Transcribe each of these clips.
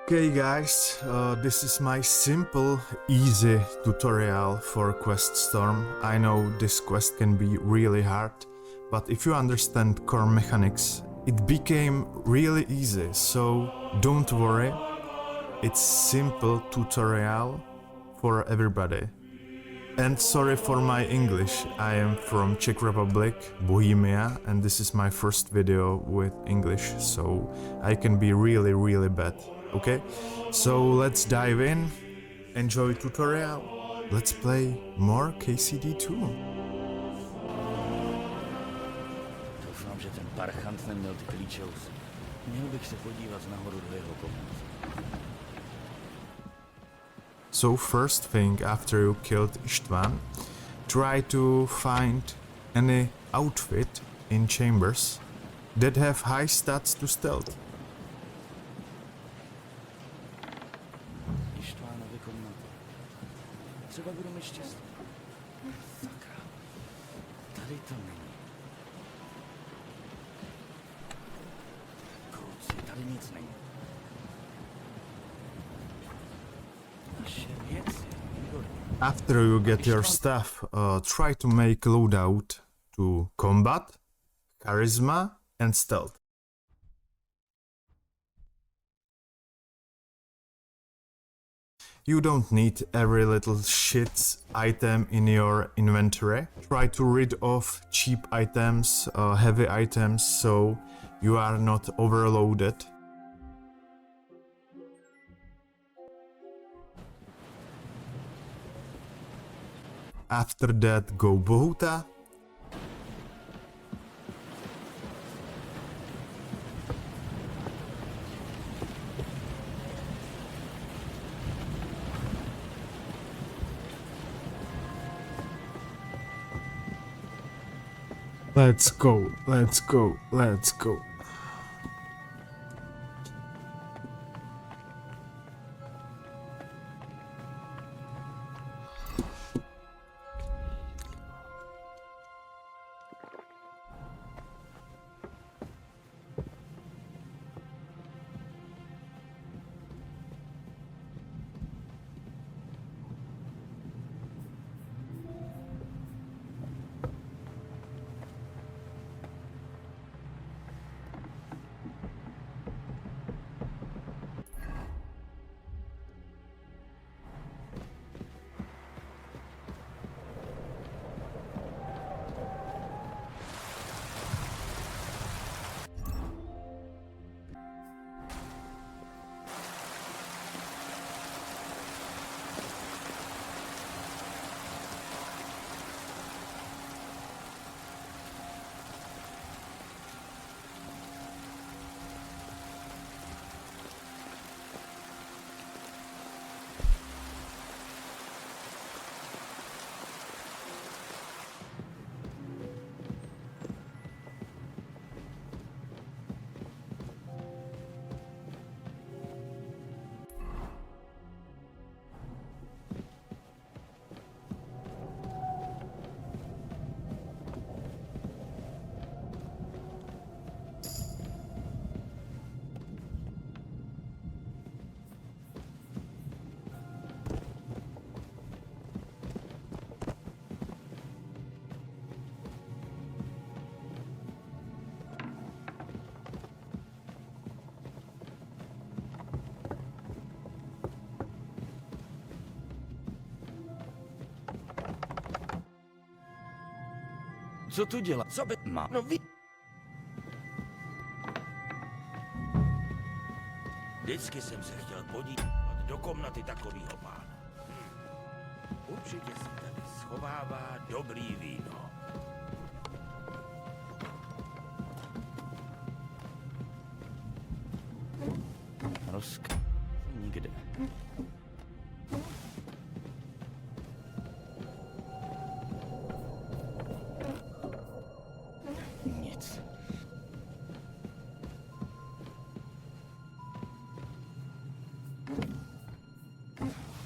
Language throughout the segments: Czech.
Okay guys, this is my simple, easy tutorial for Quest Storm. I know this quest can be really hard, but if you understand core mechanics, it became really easy, so don't worry. It's simple tutorial for everybody. And sorry for my English, I am from Czech Republic, Bohemia, and this is my first video with English, so I can be really bad, okay? So let's dive in, enjoy tutorial, let's play more KCD2. Doufám, že ten parchant neměl ty klíčousy. Měl bych se podívat nahoru do jeho komnaty. So first thing after you killed Istvan, try to find any outfit in chambers that have high stats to stealth. Ištvánovy komnaty. Třeba budu mít štěstí. Sakra. Tady to není. Kluci, tady nic není. Naše věci. After you get your stuff, try to make loadout to combat, charisma and stealth. You don't need every little shit item in your inventory. Try to rid off cheap items, heavy items, so you are not overloaded. After that, go Bohuta. Let's go, let's go, let's go. Co tu dělá? Co by... má? No vy... Vždycky jsem se chtěl podívat do komnaty takovýho pána. Určitě se tady schovává dobrý víno. Rozkaz... Nikde. Nic.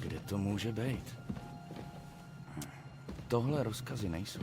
Kde to může být? Tohle rozkazy nejsou.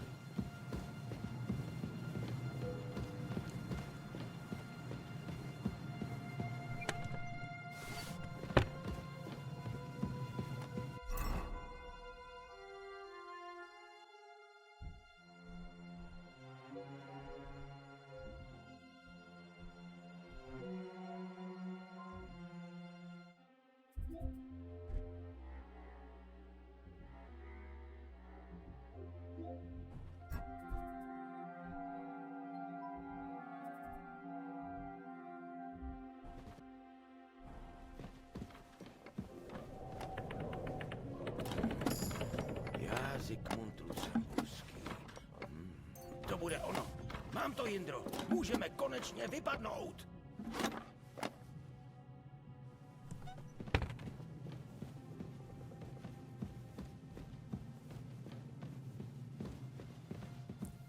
bude ono. Mám to, Jindro. Můžeme konečně vypadnout.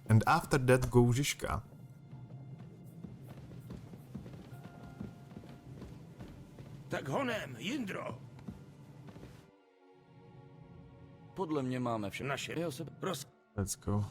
And after that go Žižka. Tak honem, Jindro. Podle mě máme vše. Naše Jeho sebe. Let's go.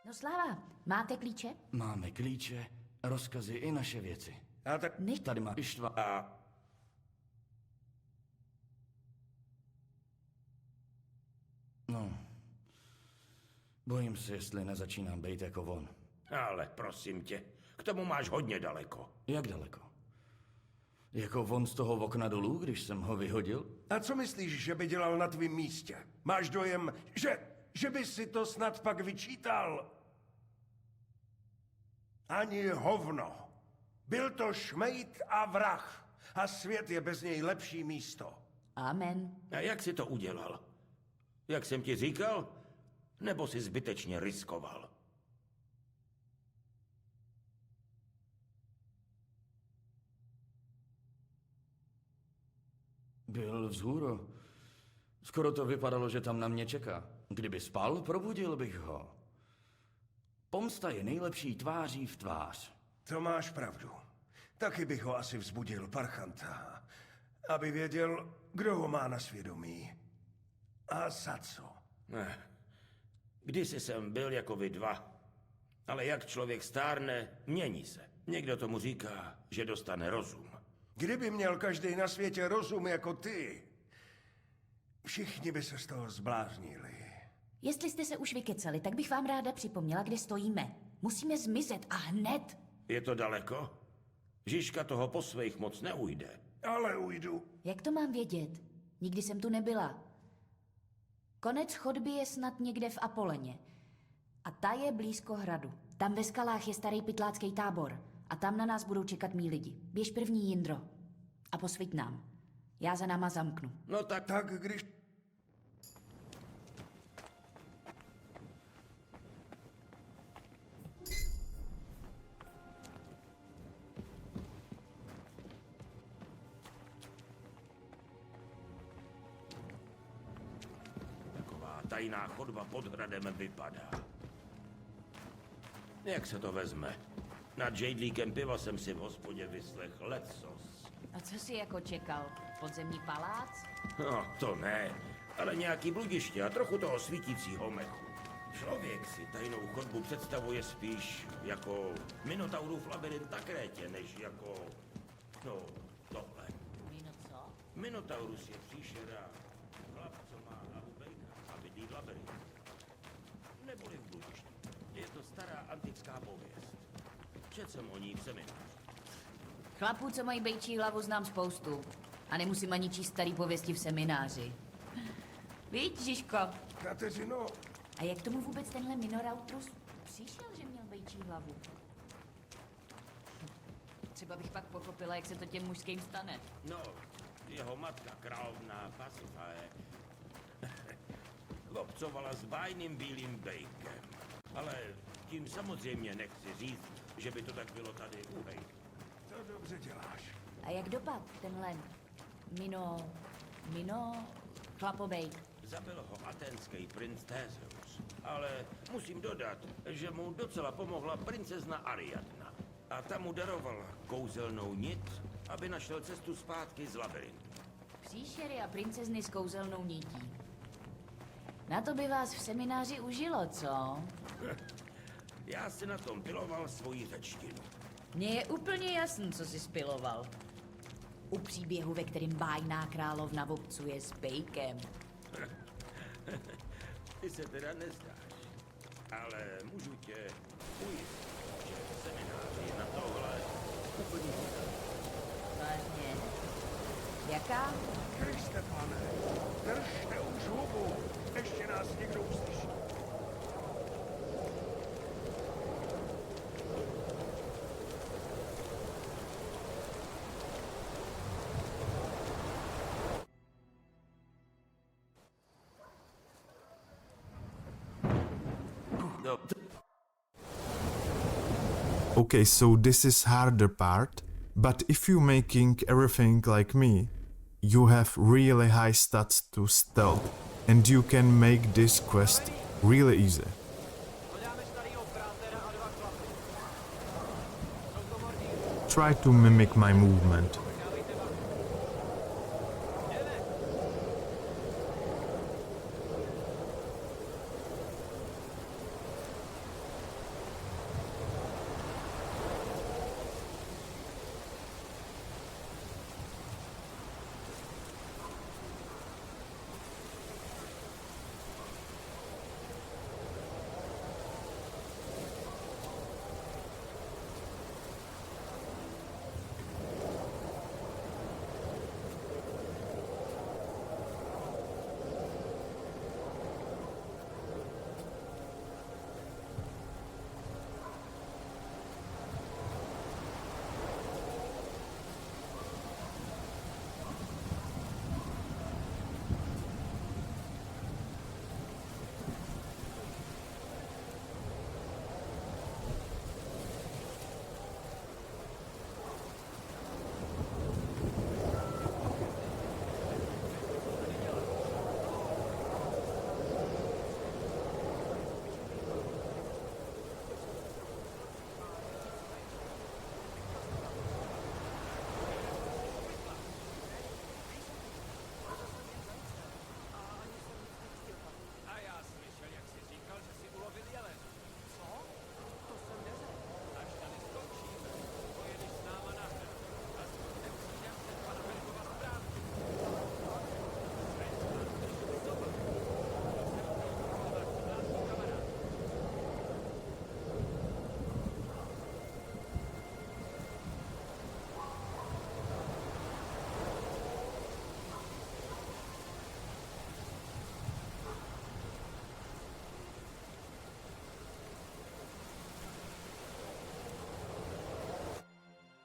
No Sláva, máte klíče? Máme klíče, rozkazy i naše věci. A tak Než... Tady má Ištva. a No. Bojím se, jestli nezačínám být jako on. ale prosím tě, k tomu máš hodně daleko. Jak daleko? Jako on z toho okna dolů, když jsem ho vyhodil? A co myslíš, že by dělal na tvém místě? Máš dojem, že by si to snad pak vyčítal? Ani hovno. Byl to šmejd a vrah. A svět je bez něj lepší místo. Amen. A jak jsi to udělal? Jak jsem ti říkal? Nebo jsi zbytečně riskoval? Byl vzhůru. Skoro to vypadalo, že tam na mě čeká. Kdyby spal, probudil bych ho. Pomsta je nejlepší tváří v tvář. To máš pravdu. Taky bych ho asi vzbudil, parchanta. Aby věděl, kdo ho má na svědomí. A za co? Kdysi jsem byl jako vy dva. Ale jak člověk stárne, mění se. Někdo tomu říká, že dostane rozum. Kdyby měl každý na světě rozum jako ty, všichni by se z toho zbláznili. Jestli jste se už vykecali, tak bych vám ráda připomněla, kde stojíme. Musíme zmizet a hned. Je to daleko? Žižka toho po svých moc neujde. Ale ujdu. Jak to mám vědět? Nikdy jsem tu nebyla. Konec chodby je snad někde v Apoleně. A ta je blízko hradu. Tam ve skalách je starý pytlácký tábor. A tam na nás budou čekat mý lidi. Běž první, Jindro. A posviť nám. Já za náma zamknu. No tak Tak když... taková tajná chodba pod hradem vypadá. Jak se to vezme? Nad žejdlíkem piva jsem si v hospodě vyslechl lecos. A co jsi jako čekal? Podzemní palác? No, to ne, ale nějaký bludiště a trochu toho svítícího mechu. Člověk si tajnou chodbu představuje spíš jako Minotaurův labirint na Krétě, než jako, no, tohle. Víno co? Minotaurus je příšera, chlap, co má hlavu bejka a bydlí v labirintu. Neboli v bludišti. Je to stará antická pověst. Četl jsem o ní v semináři. Chlapů, co mají bejčí hlavu, znám spoustu. A nemusím ani číst starý pověsti v semináři. Víš, Žižko? Kateřino, A jak tomu vůbec tenhle Minotauros přišel, že měl bejčí hlavu? Třeba bych pak pochopila, jak se to těm mužským stane. No, jeho matka, královna Pasifae, obcovala s bájným bílým bejkem. Ale tím samozřejmě nechci říct, že by to tak bylo tady u Hej. to dobře děláš. A jak dopad tenhle chlapobejk? Zabil ho aténský princ Theseus. Ale musím dodat, že mu docela pomohla princezna Ariadna. A ta mu darovala kouzelnou nit, aby našel cestu zpátky z labirintu. Příšery a princezny s kouzelnou nití. Na to by vás v semináři užilo, co? Já si na tom piloval svoji řečtinu. Mně je úplně jasný, co jsi spiloval. U příběhu, ve kterém bájná královna obcuje s bejkem. Ty se teda nezdáš, ale můžu tě ujistit, že v semináři na tohle úplně Vážně? Jaká? Kriste, pane, držte už hubu, ještě nás někdo uslyší. Okay, so this is harder part, but if you making everything like me, you have really high stats to stealth, and you can make this quest really easy. Try to mimic my movement.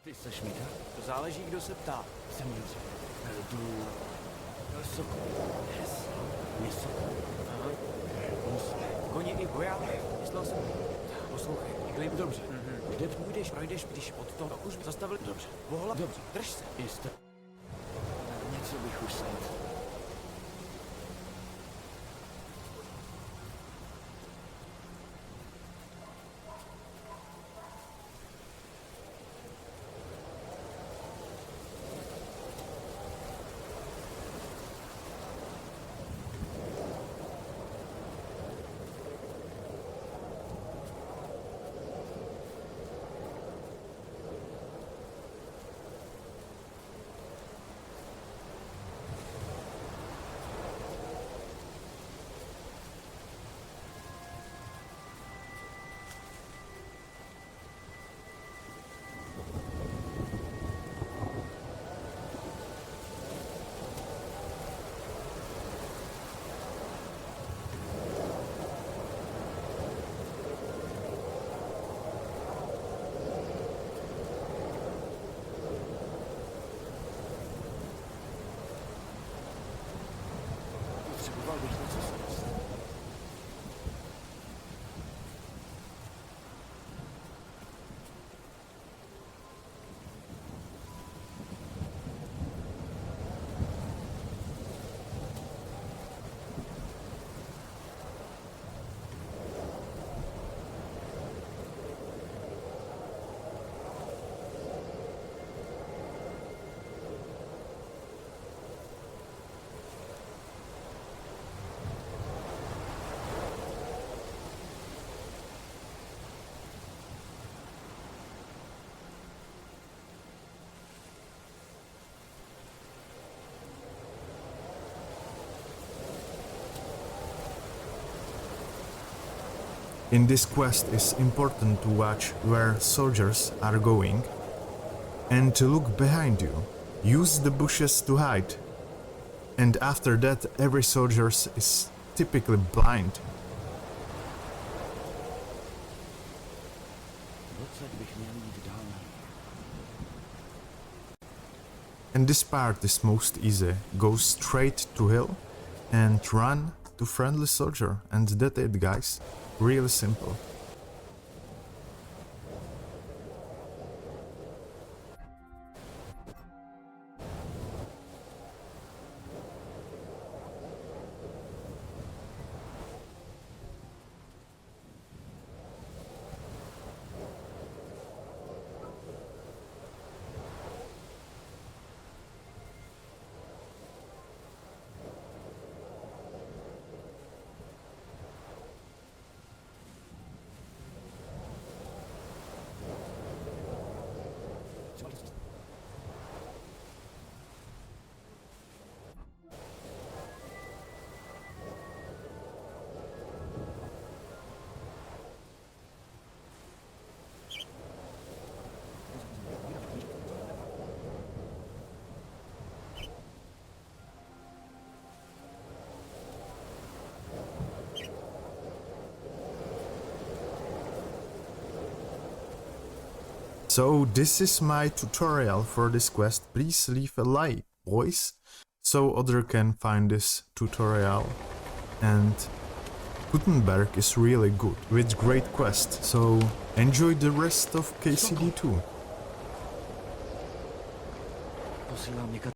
Ty seš Mita? To záleží, kdo se ptá. Jsem Jindřich. Jdu... Sokol. Sokol. Aha. Koni i vojáky. Myslel jsem. Poslouchej, klid. Dobře. Kde půjdeš, projdeš, když od toho už zastavili. Dobře. Vohla. Dobře. Drž se. Jste... Něco bych už snad... In this quest it's important to watch where soldiers are going and to look behind you. Use the bushes to hide. And after that every soldier is typically blind. Docela bych měl jít dál. And this part is most easy. Go straight to hill and run to friendly soldier, and that's it, guys. Really simple. So this is my tutorial for this quest. Please leave a like, boys, so other can find this tutorial. And Gutenberg is really good with great quest, so enjoy the rest of KCD2. Posílám někam